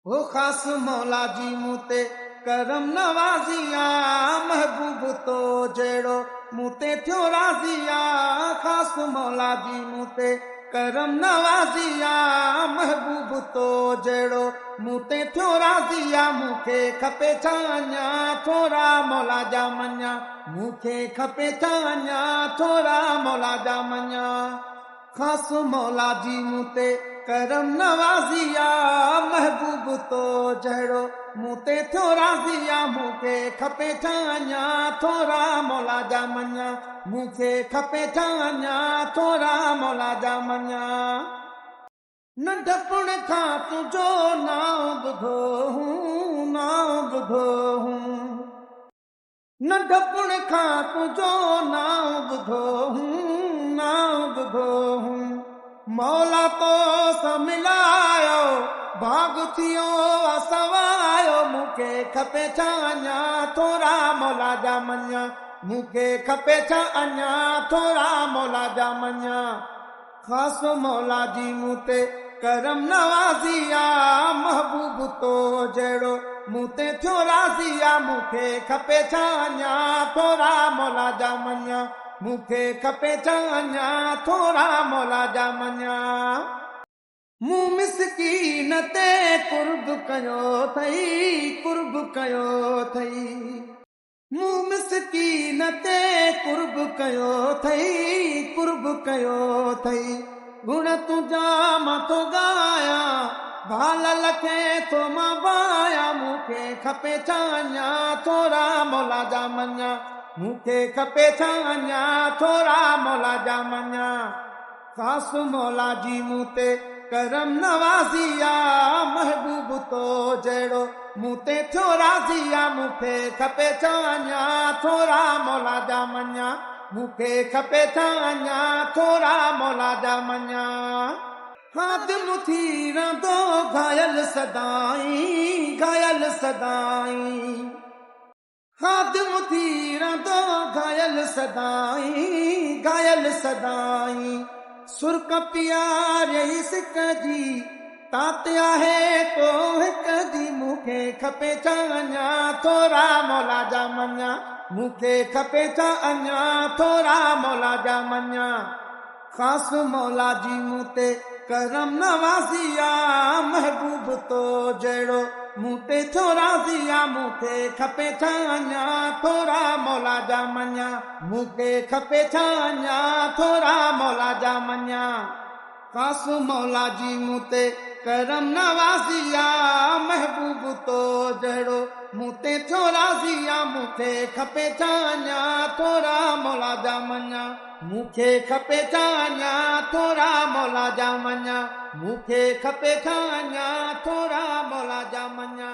ओ खास मौला जी मुते करम नवाजिया महबूब तो जेड़ो मुते थियो राजिया खास मौला जी मुते करम नवाजिया महबूब तो जेड़ो मुते थियो राजिया मुखे खपे छान्या थोरा मौला जा मन्या मुखे खपे छान्या थोरा मौला जा मन्या खास मौला जी मुते करम नवाजिया महबूब तो जड़ो मुते थियो राजिया मुखे खपे छान्या थोरा मौला जा मन्या मुखे खपे छान्या थोरा मौला जा मन्या नंढपण खां तुंहिंजो नाम ॿुधो हूं नाम ॿुधो हूं नंढपण खां तुंहिंजो नाम ॿुधो हूं नाम ॿुधो हूं मौला तो मिलायो भाग थियो असवायो मुखे खपे छा अञा थोरा मौला जा मन्या मुखे खपे छा अञा थोरा मौला जा मन्या खास मौला जी मुते करम नवाजिया महबूब तो जेड़ो मुते थियो राजिया मुखे खपे छा अञा थोरा मौला जा मन्या मुखे खपे छा अञा थोरा मौला जा मन्या मूं मिसकीन ते कुर्ब कयो थई कुर्ब कयो थई मूं मिसकीन ते कुर्ब कयो थई कुर्ब कयो थई गुण तुंहिंजा मां थो ॻाया भाल लखे थो मां बाया मूंखे खपे छा अञा थोरा मौला जा मन्या मूंखे खपे छा अञा थोरा मौला जा मन्या खास मौला जी मुते करम नवाजिया महबूब तो जेड़ो मुते थियो राजिया मुखे खपे छा अञा थोरा मौला जा मन्या मुखे खपे छा अञा थोरा मौला जा मन्या हादिम थी रहंदो घायल सदाई घायल सदाई हादिम थी रहंदो घायल सदाई घायल सदाई सुर्क प्यारे इश्क जी तात आहे तो हिक दी मुखे खपे छा अञा थोरा मौला जा मन्या मुखे खपे छा अञा थोरा मौला जा मन्या खास मौला जी मुते करम नवाजिया महबूब तो जेड़ो मुते थियो राजिया मुखे खपे छा अञा थोरा मौला जा मन्या मुखे खपे छा अञा थोरा मौला जा मन्या खास मौला जी मुते करम नवाजिया महबूब तो जड़ो मुते थियो राजिया मुखे खपे छा अञा थोरा मौला जा मन्या मुखे खपे छा अञा थोरा मौला जा मन्या मुखे खपे छा अञा थोरा मौला जा मन्या।